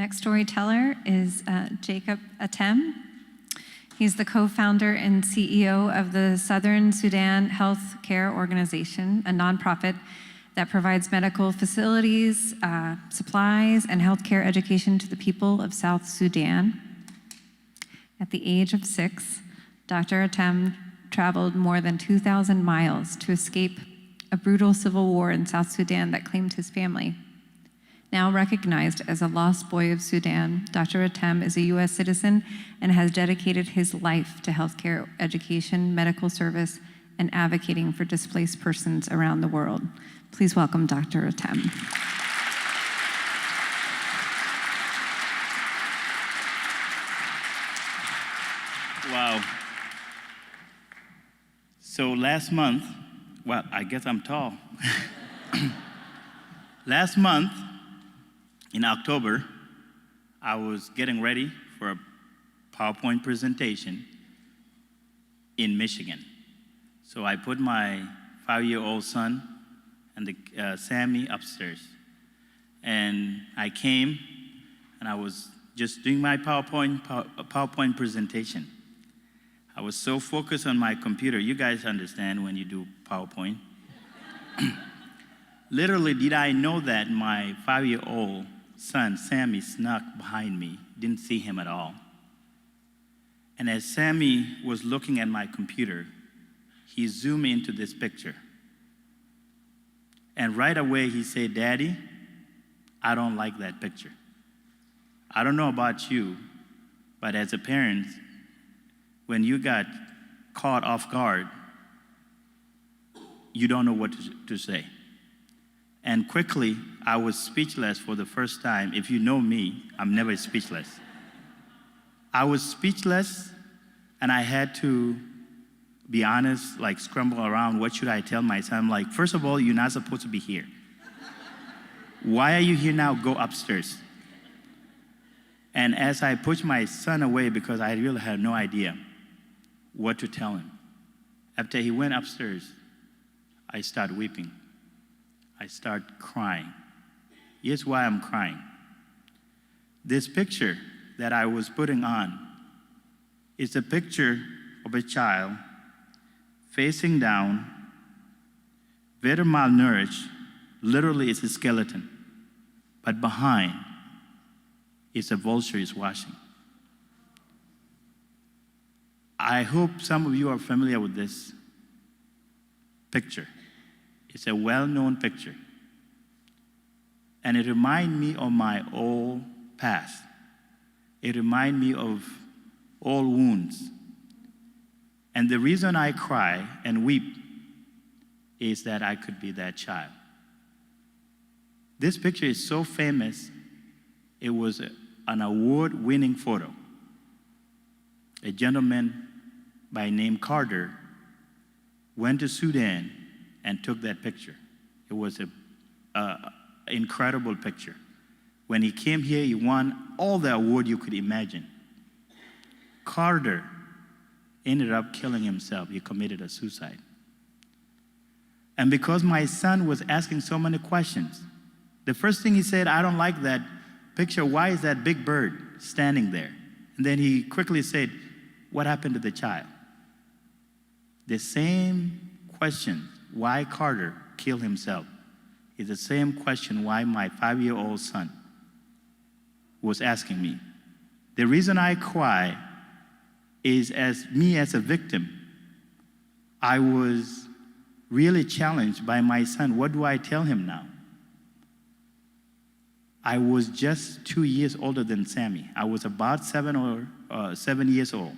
next storyteller is Jacob Atem. He's the co-founder and CEO of the Southern Sudan Health Care Organization, a nonprofit that provides medical facilities, supplies, and healthcare education to the people of South Sudan. At the age of 6, Dr. Atem traveled more than 2,000 miles to escape a brutal civil war in South Sudan that claimed his family. Now recognized as a lost boy of Sudan, Dr. Atem is a U.S. citizen and has dedicated his life to healthcare education, medical service, and advocating for displaced persons around the world. Please welcome Dr. Atem. Wow. So last month, well, I guess I'm tall. Last month, in October, I was getting ready for a PowerPoint presentation in Michigan. So I put my 5-year-old son and Sammy upstairs. And I came, and I was just doing my PowerPoint presentation. I was so focused on my computer. You guys understand when you do PowerPoint. Literally, did I know that my 5-year-old son, Sammy, snuck behind me, didn't see him at all. And as Sammy was looking at my computer, he zoomed into this picture. And right away he said, "Daddy, I don't like that picture." I don't know about you, but as a parent, when you got caught off guard, you don't know what to say. And quickly, I was speechless for the first time. If you know me, I'm never speechless. I was speechless, and I had to be honest, like scramble around, what should I tell my son? I'm like, first of all, you're not supposed to be here. Why are you here now? Go upstairs. And as I pushed my son away, because I really had no idea what to tell him, after he went upstairs, I started weeping. I started crying. Here's why I'm crying. This picture that I was putting on is a picture of a child facing down, very malnourished. Literally, it's a skeleton. But behind is a vulture is watching. I hope some of you are familiar with this picture. It's a well-known picture. And it reminds me of my old past. It reminds me of old wounds. And the reason I cry and weep is that I could be that child. This picture is so famous, it was an award-winning photo. A gentleman by name Carter went to Sudan and took that picture. It was an incredible picture. When he came here, he won all the award you could imagine. Carter ended up killing himself. He committed a suicide. And because my son was asking so many questions, the first thing he said, "I don't like that picture. Why is that big bird standing there?" And then he quickly said, "What happened to the child?" The same question, why Carter killed himself, is the same question why my 5-year-old son was asking me. The reason I cry is as a victim, I was really challenged by my son. What do I tell him now? I was just 2 years older than Sammy. I was about 7 years old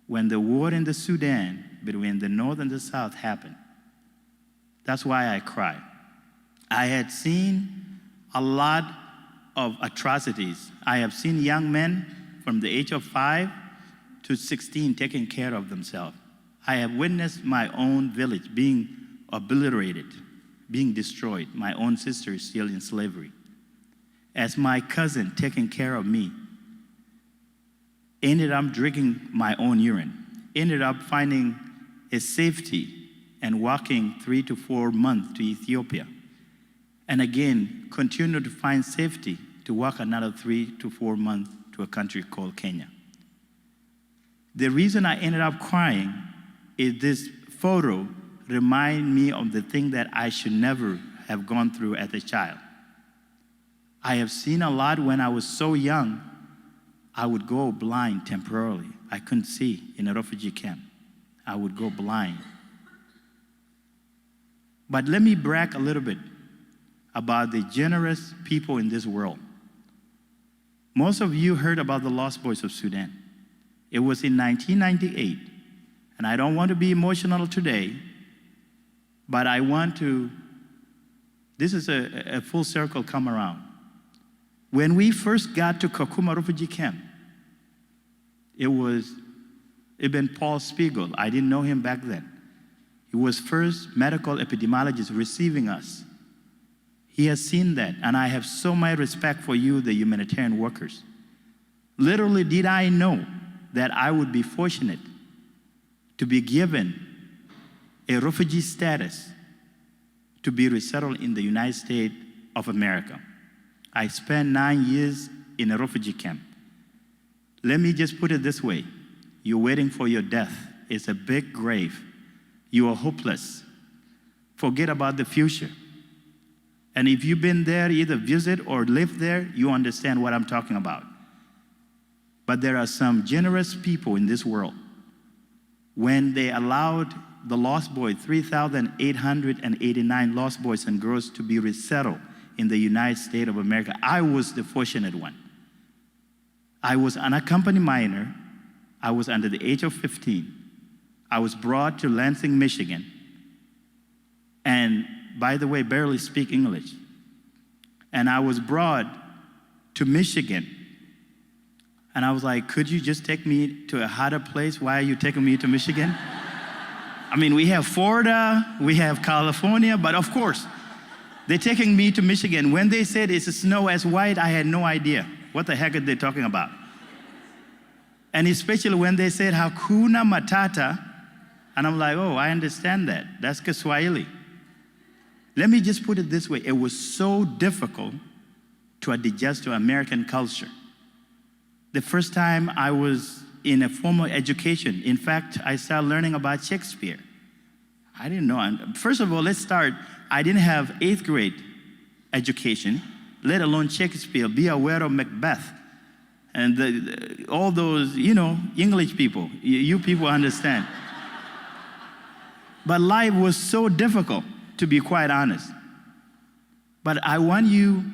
when the war in the Sudan between the North and the South happened. That's why I cry. I had seen a lot of atrocities. I have seen young men from the age of 5 to 16 taking care of themselves. I have witnessed my own village being obliterated, being destroyed. My own sister is still in slavery. As my cousin taking care of me, ended up drinking my own urine, ended up finding a safety and walking 3 to 4 months to Ethiopia. And again, continued to find safety to walk another 3 to 4 months to a country called Kenya. The reason I ended up crying is this photo reminds me of the thing that I should never have gone through as a child. I have seen a lot when I was so young. I would go blind temporarily. I couldn't see in a refugee camp. I would go blind. But let me brag a little bit about the generous people in this world. Most of you heard about the Lost Boys of Sudan. It was in 1998, and I don't want to be emotional today, but I want to, this is a full circle come around. When we first got to Kakuma refugee camp, it was Ibn Paul Spiegel. I didn't know him back then. He was first medical epidemiologist receiving us. He has seen that, and I have so much respect for you, the humanitarian workers. Literally, did I know that I would be fortunate to be given a refugee status to be resettled in the United States of America. I spent 9 years in a refugee camp. Let me just put it this way. You're waiting for your death. It's a big grave. You are hopeless. Forget about the future. And if you've been there, either visit or live there, you understand what I'm talking about. But there are some generous people in this world. When they allowed the Lost Boys, 3,889 Lost Boys and girls to be resettled in the United States of America, I was the fortunate one. I was an unaccompanied minor. I was under the age of 15. I was brought to Lansing, Michigan. And by the way, barely speak English. And I was brought to Michigan. And I was like, could you just take me to a hotter place? Why are you taking me to Michigan? I mean, we have Florida, we have California, but of course, they're taking me to Michigan. When they said it's snow as white, I had no idea. What the heck are they talking about? And especially when they said Hakuna Matata, and I'm like, oh, I understand that. That's Kiswahili. Let me just put it this way. It was so difficult to adjust to American culture. The first time I was in a formal education, in fact, I started learning about Shakespeare. I didn't know. First of all, let's start. I didn't have 8th grade education, let alone Shakespeare. Be aware of Macbeth. And all those, English people, you people understand. But life was so difficult, to be quite honest. But I want you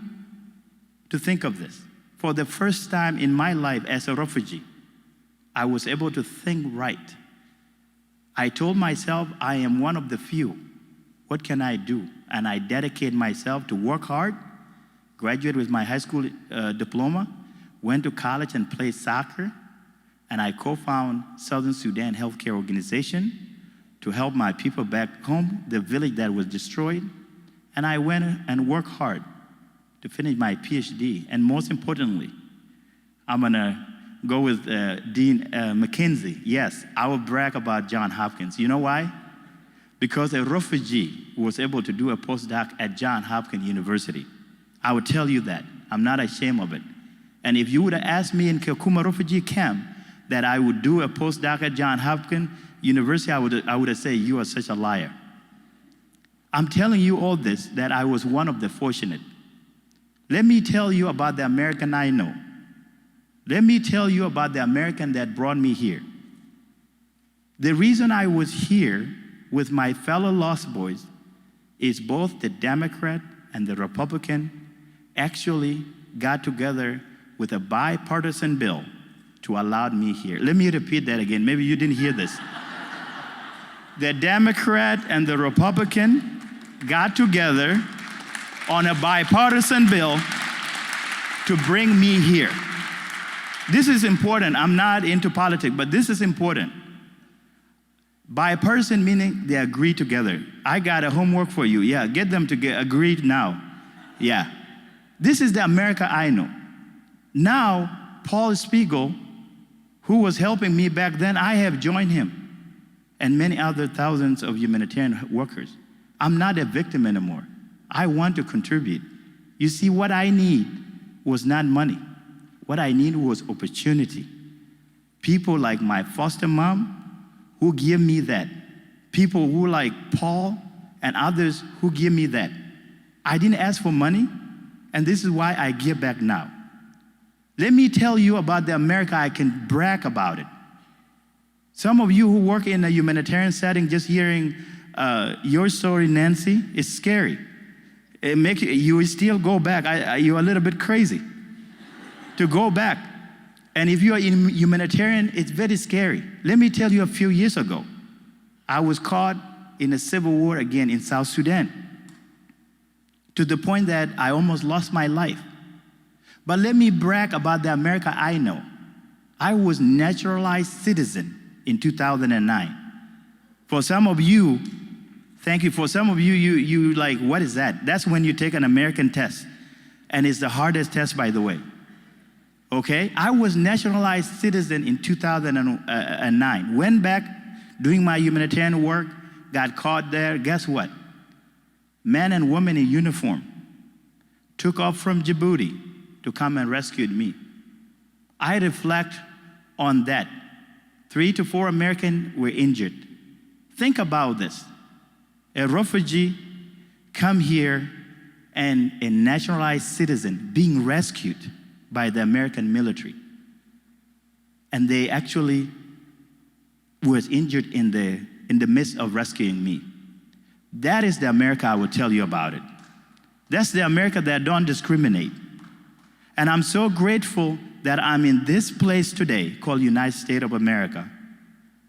to think of this. For the first time in my life as a refugee, I was able to think right. I told myself, I am one of the few. What can I do? And I dedicate myself to work hard, graduated with my high school diploma, went to college and played soccer, and I co-founded Southern Sudan Healthcare Organization to help my people back home, the village that was destroyed. And I went and worked hard to finish my PhD. And most importantly, I'm gonna go with Dean McKenzie. Yes, I will brag about Johns Hopkins. You know why? Because a refugee was able to do a postdoc at Johns Hopkins University. I would tell you that. I'm not ashamed of it. And if you would have asked me in Kakuma refugee camp that I would do a postdoc at Johns Hopkins University, I would have said, you are such a liar. I'm telling you all this, that I was one of the fortunate. Let me tell you about the American I know. Let me tell you about the American that brought me here. The reason I was here with my fellow Lost Boys is both the Democrat and the Republican actually got together with a bipartisan bill to allow me here. Let me repeat that again. Maybe you didn't hear this. The Democrat and the Republican got together on a bipartisan bill to bring me here. This is important. I'm not into politics, but this is important. Bipartisan meaning they agree together. I got a homework for you. Yeah, get them to agree now. Yeah. This is the America I know. Now, Paul Spiegel, who was helping me back then, I have joined him and many other thousands of humanitarian workers. I'm not a victim anymore. I want to contribute. You see, what I need was not money. What I needed was opportunity. People like my foster mom who give me that. People who like Paul and others who give me that. I didn't ask for money, and this is why I give back now. Let me tell you about the America I can brag about it. Some of you who work in a humanitarian setting, just hearing your story, Nancy, is scary. It makes you still go back. You're a little bit crazy to go back. And if you are in humanitarian, it's very scary. Let me tell you, a few years ago, I was caught in a civil war again in South Sudan, to the point that I almost lost my life. But let me brag about the America I know. I was naturalized citizen in 2009. For some of you, thank you. For some of you, you like, what is that? That's when you take an American test. And it's the hardest test, by the way. Okay? I was naturalized citizen in 2009. Went back, doing my humanitarian work, got caught there. Guess what? Men and women in uniform took off from Djibouti to come and rescue me. I reflect on that. 3 to 4 Americans were injured. Think about this. A refugee come here and a naturalized citizen being rescued by the American military. And they actually was injured in the midst of rescuing me. That is the America I will tell you about it. That's the America that don't discriminate. And I'm so grateful that I'm in this place today called United States of America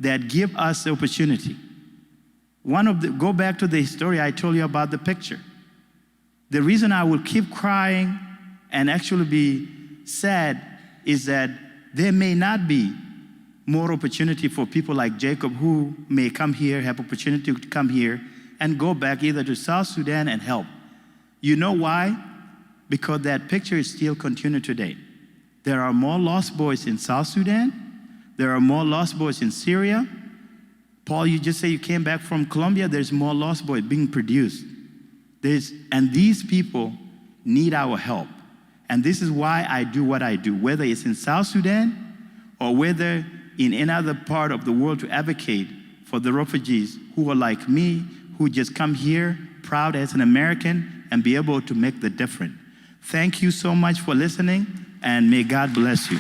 that give us the opportunity. Go back to the story I told you about the picture. The reason I will keep crying and actually be sad is that there may not be more opportunity for people like Jacob who may come here, have opportunity to come here and go back either to South Sudan and help. You know why? Because that picture is still continuing today. There are more lost boys in South Sudan. There are more lost boys in Syria. Paul, you just say you came back from Colombia. There's more lost boys being produced. And these people need our help. And this is why I do what I do, whether it's in South Sudan or whether in any other part of the world, to advocate for the refugees who are like me, who just come here proud as an American and be able to make the difference. Thank you so much for listening, and may God bless you.